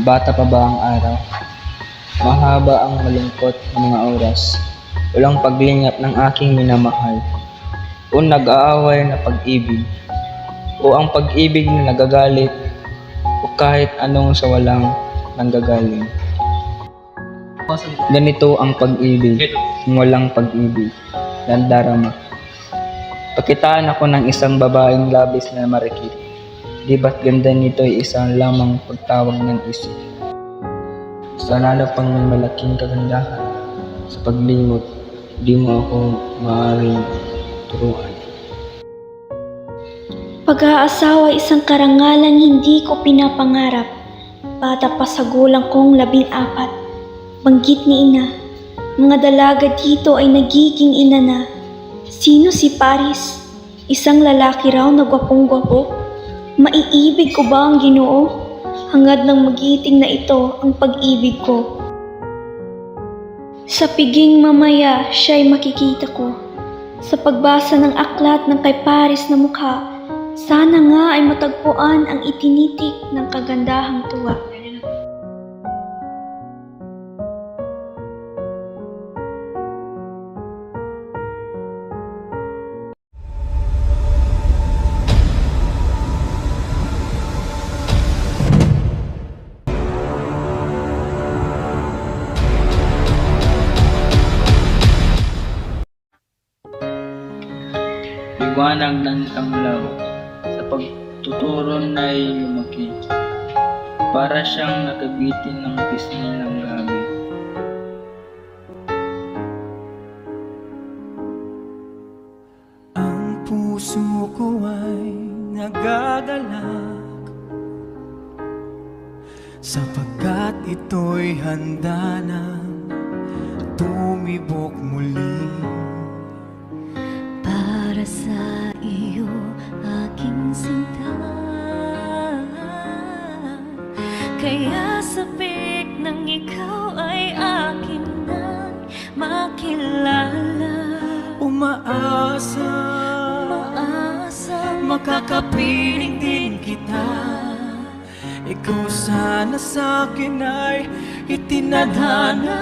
Bata pa ba ang araw? Mahaba ang malungkot na mga oras. Walang paglingap ng aking minamahal. O nag-aaway na pag-ibig. O ang pag-ibig na nagagalit. O kahit anong sa walang nanggagaling. Ganito ang pag-ibig. Ng walang pag-ibig. Landarama. Pakitaan ako ng isang babaeng labis na marikit. Di ba't ganda nito ay isang lamang pagtawag ng isip. Sana na pang may malaking kagandahan. Sa paglimot, di mo ako maaaring turuan. Pag-aasawa isang karangalan hindi ko pinapangarap. Bata pa sa gulang kong 14. Banggit ni ina, mga dalaga dito ay nagiging ina na. Sino si Paris? Isang lalaki raw na gwapong-gwapo? Maiibig ko ba ang Ginoo? Hangad ng magiting na ito ang pag-ibig ko. Sa piging mamaya siya'y makikita ko. Sa pagbasa ng aklat ng kay Paris na mukha, sana nga ay matagpuan ang itinitik ng kagandahang tuwa. Liwanag ng tanglaw, sa pagtuturo na'y lumaki. Para siyang nagabitin ng pisngi ng gabi. Ang puso ko ay nagagalak, sapagkat ito'y handa nang tumibok muli. Para sa iyo, aking sinta, kaya sabik ng ikaw ay akin nang makilala. Umaasa, makakapiling din kita. Ikaw sana sa'kin ay itinadhana.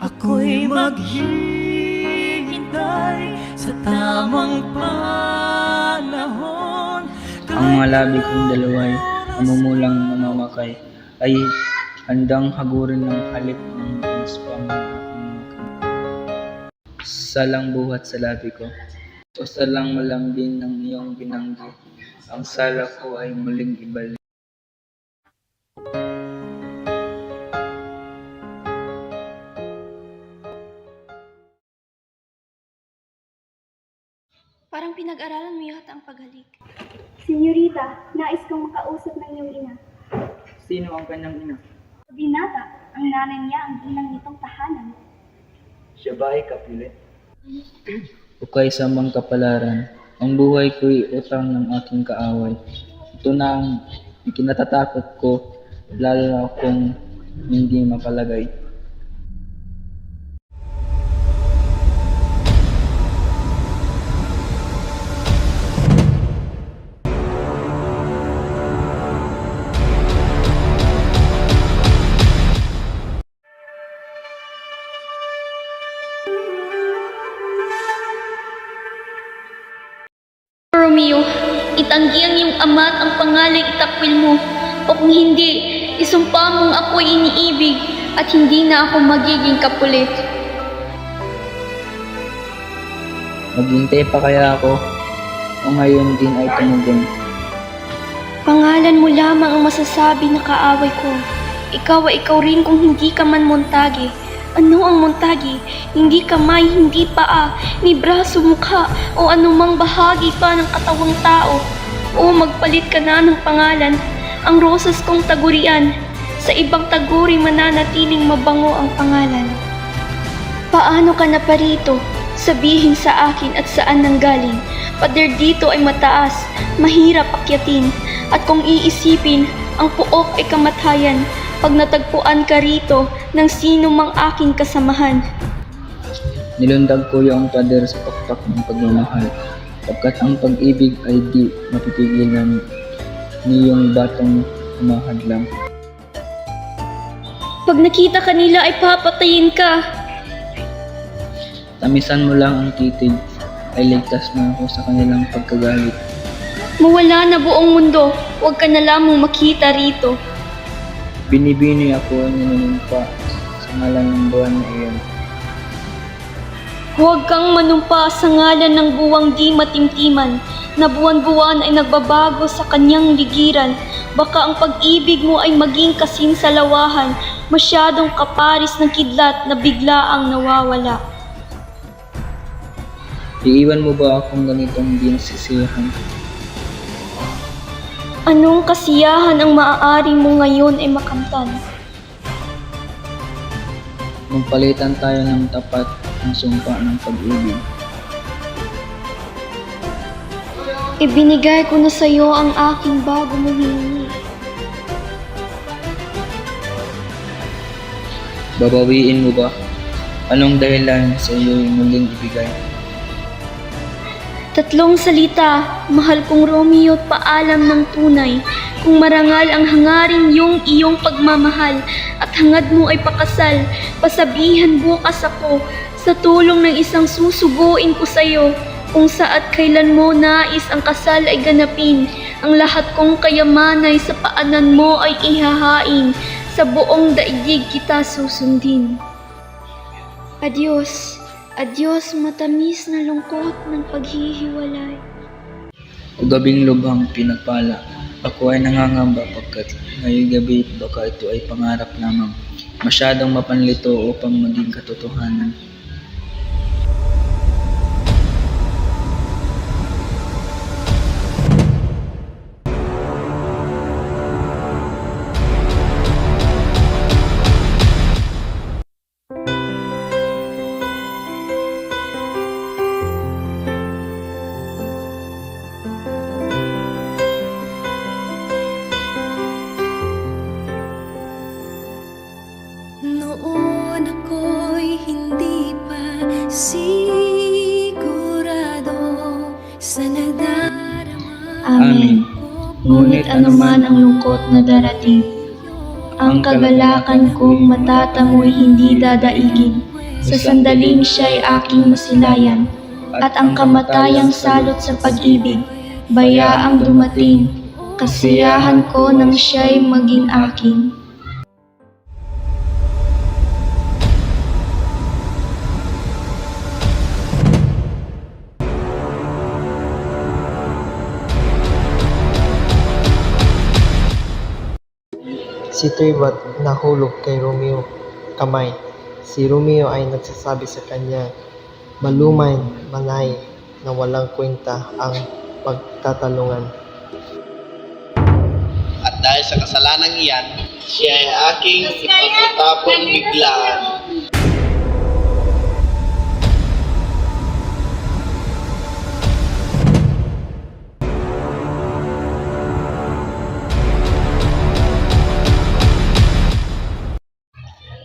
Ako'y maghihintay sa tamang panahon. Ang mga labi kong dalaway, namumulang namamakay, ay handang hagurin ng halik ng pang aking makay. Salang buhat sa labi ko, o salang malambing ng iyong binanggi, ang sala ko ay muling ibalik. Parang pinag-aralan mo yata ang paghalik. Senyorita, nais kong makausap ng iyong ina. Sino ang kanyang ina? Binata, ang nanay niya ang inang nitong tahanan. Siya ba ay kapilit? O kay samang kapalaran, ang buhay ko'y utang ng aking kaaway. Ito na ang ikinatatakot ko, lalo na kung hindi mapalagay. Romeo, itanggi ang iyong ama at ang pangalang itakwil mo. O kung hindi, isumpa mong ako'y iniibig at hindi na ako magiging kapulit. Maghintay pa kaya ako, o ngayon din ay tumugon. Pangalan mo lamang ang masasabi na kaaway ko. Ikaw ay ikaw rin kung hindi ka man Montague. Ano ang Montague? Hindi kamay, hindi paa, ni braso, mukha, o anumang bahagi pa ng katawang tao. O magpalit ka na ng pangalan, ang rosas kong tagurian. Sa ibang taguri mananatiling mabango ang pangalan. Paano ka na parito? Sabihin sa akin at saan nanggaling. Pader dito ay mataas, mahirap akyatin. At kung iisipin, ang puok ay kamatayan. Pag natagpuan ka rito ng sino mang aking kasamahan. Nilundag ko yung pader sa pakpak ng pagmamahal, sapagkat ang pag-ibig ay di mapipigilan niyong batong humahadlang. Pag nakita ka nila ay papatayin ka. Tamisan mo lang ang titig, ay ligtas na ako sa kanilang pagkagalit. Mawala na buong mundo, huwag ka na lamang makita rito. Binibini ako ang ninunumpa sa ngalan ng buwan na iyon. Huwag kang manumpa sa ngalan ng buwang di matimtiman, na buwan-buwan ay nagbabago sa kanyang ligiran. Baka ang pag-ibig mo ay maging kasinsalawahan, masyadong kaparis ng kidlat na biglaang nawawala. Iiwan mo ba akong ganitong di nasisiyahan? Anong kasiyahan ang maaaring mo ngayon ay makamtan? Magpalitan tayo ng tapat ng sumpa ng pag-ibig. Ibinigay ko na sa iyo ang aking bago mong hiningi. Babawiin mo ba? Anong dahilan sa iyo'y muling ibigay? 3 salita, mahal kong Romeo at paalam ng tunay. Kung marangal ang hangarin iyong pagmamahal at hangad mo ay pakasal, pasabihan bukas ako sa tulong ng isang susuguin ko sa iyo. Kung sa at kailan mo nais ang kasal ay ganapin, ang lahat kong kayamanay sa paanan mo ay ihahain, sa buong daigdig kita susundin. Adios. Adios, matamis na lungkot ng paghihiwalay. O gabing lubhang pinagpala, ako ay nangangamba pagkat ngayong gabi baka ito ay pangarap lamang, masyadong mapanlito upang maging katotohanan. Noon ako'y hindi pa sigurado sa nadarama. Amen. Ngunit anuman ang lungkot na darating, ang kagalakan kong matatamoy hindi dadaigin. Sa sandaling siya'y aking masilayan, at ang kamatayang salot sa pag-ibig, bayaang dumating, kasiyahan ko nang siya'y maging akin. Si Tribat nahulog kay Romeo kamay. Si Romeo ay nagsasabi sa kanya, malumay, manay, na walang kwenta ang pagtatalungan. At dahil sa kasalanang iyan, siya ay aking ipagtatapon biglaan.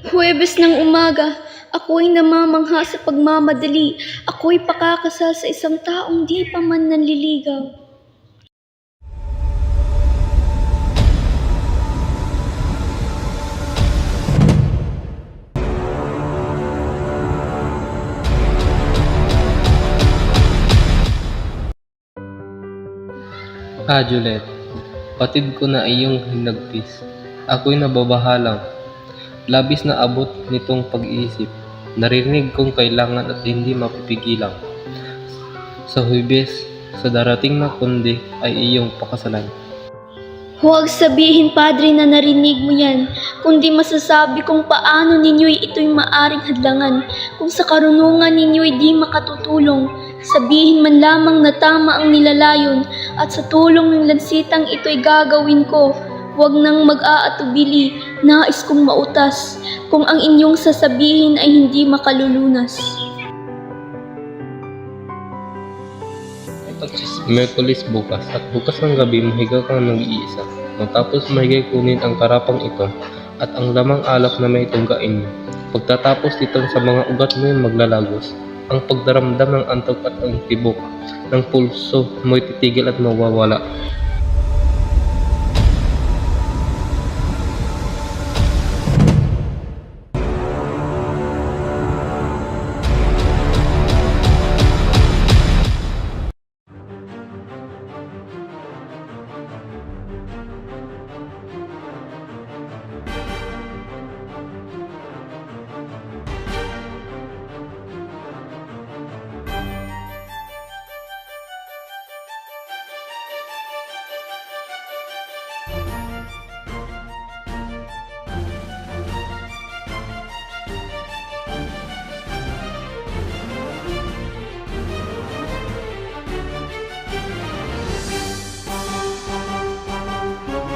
Huwebes ng umaga, ako'y namamangha sa pagmamadali. Ako'y pakakasal sa isang taong di pa man nanliligaw. Juliet, patid ko na iyong hinagpis. Ako'y nababahalang. Labis na abot nitong pag-iisip. Narinig kong kailangan at hindi mapipigilan. Sa Huwebes, sa darating na kundi ay iyong pakasalan. Huwag sabihin, Padre, na narinig mo yan, kundi masasabi kung paano ninyo'y ito'y maaring hadlangan. Kung sa karunungan ninyo'y di makatutulong, sabihin man lamang na tama ang nilalayon, at sa tulong ng lansitang ito'y gagawin ko. Huwag nang mag-aatubili, nais kong mautas, kung ang inyong sasabihin ay hindi makalulunas. Miyerkules bukas at bukas ng gabi mahiga kang nag-iisa. Matapos mahigay kunin ang karapang ito at ang lamang alak na may tunggain mo. Pagtatapos nitong sa mga ugat mo maglalagos. Ang pagdaramdam ng antok at ang tibok ng pulso mo'y titigil at mawawala.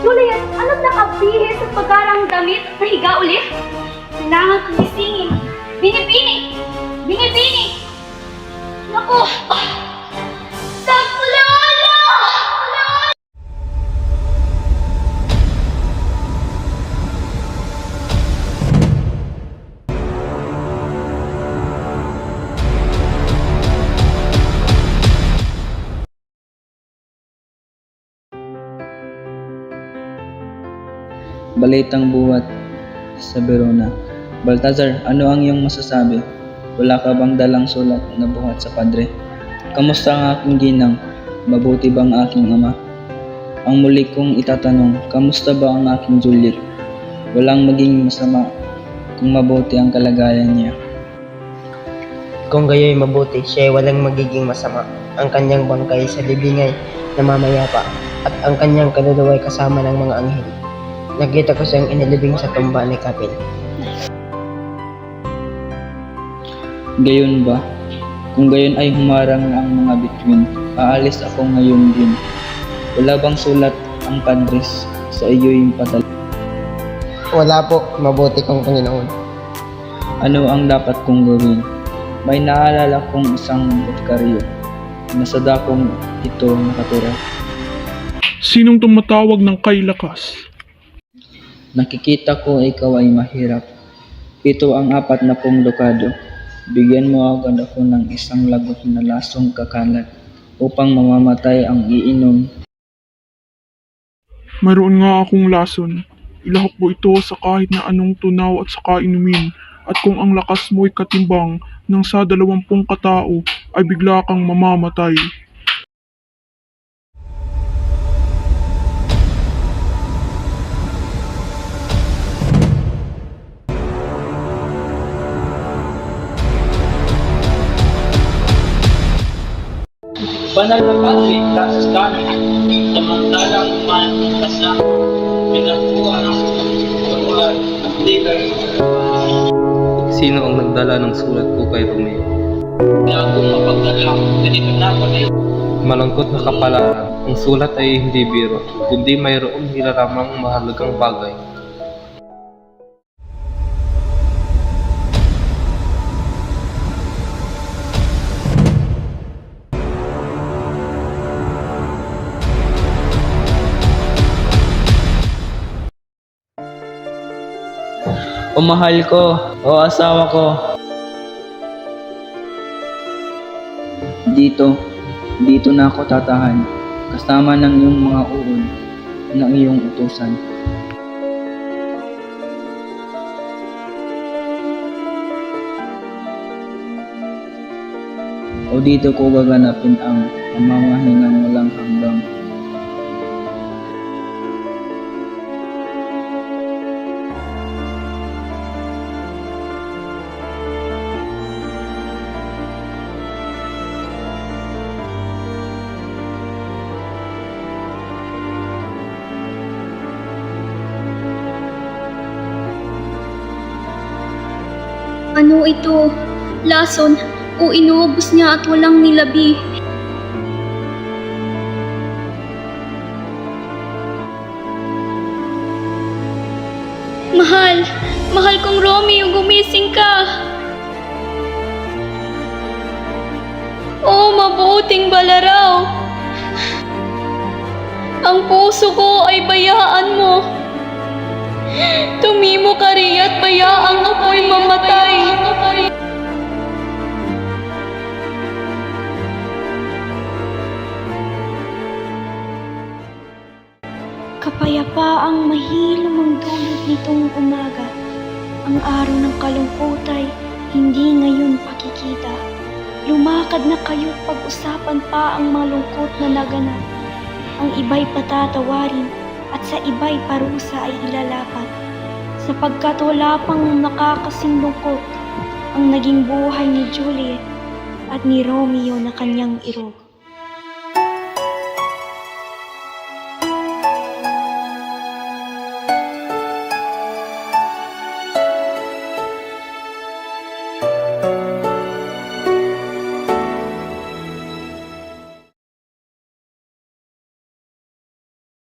Juliet, ano't nakabihis sa pagkarang damit at nahiga ulit? Kailangan kong gisingin. Binibini! Binibini! Naku! Taklolo! Balitang buhat sa Verona. Baltazar, ano ang iyong masasabi? Wala ka bang dalang sulat na buhat sa padre? Kamusta ang aking ginang? Mabuti ba ang aking ama? Ang muli kong itatanong, kamusta ba ang aking Juliet? Walang maging masama kung mabuti ang kalagayan niya. Kung gayo'y mabuti, siya ay walang magiging masama. Ang kanyang bangkay sa libingay na mamayapa at ang kanyang kaluluwa ay kasama ng mga anghel. Nakita ko siyang inilibing sa tumba ni Kapil. Gayon ba? Kung gayon ay humarang na ang mga bituin, aalis ako ngayon din. Wala bang sulat ang padres sa iyo'y patala? Wala po, mabuti kong Panginoon. Ano ang dapat kong gawin? May naalala kong isang butkaryo na sa dakong ito nakatira. Sinong tumatawag ng kay lakas? Nakikita ko ikaw ay mahirap. Ito ang 40 lokado. Bigyan mo agad ako ng isang lagot na lasong kakalat upang mamamatay ang iinom. Mayroon nga akong lason. Ilahok mo ito sa kahit na anong tunaw at saka inumin. At kung ang lakas mo'y katimbang ng sa 20 katao, ay bigla kang mamamatay. Banal na Padre, taas kami, samantalang manitas na pinakuha ng pagkuhan at leader. Sino ang nagdala ng sulat ko kay Romeo? Kaya kung mapagdala, ganito na ako na Malangkot na kapalaran, ang sulat ay hindi biro, kundi mayroong nilaramang mahalagang bagay. O mahal ko, o asawa ko. Dito na ako tatahan, kasama ng iyong mga uod, ng iyong utusan. O dito ko gaganapin ang pamamahinang walang hanggang. Ano ito? Lason o inuubos niya at walang nilabi? Mahal kong Romeo, gumising ka! Oh, mabuting balaraw! Ang puso ko ay bayaan mo. Tumimo ka rin at bayaang ako'y mamatay. Kapayapaang mahilom ang dulot nitong umaga. Ang araw ng kalungkutay hindi ngayon pakikita. Lumakad na kayo't pag-usapan pa ang malungkot na naganap. Ang iba'y patatawarin at sa iba'y parusa ay ilalapat. Sapagkat wala pang nakakasing lungkot ang naging buhay ni Juliet at ni Romeo na kanyang irog.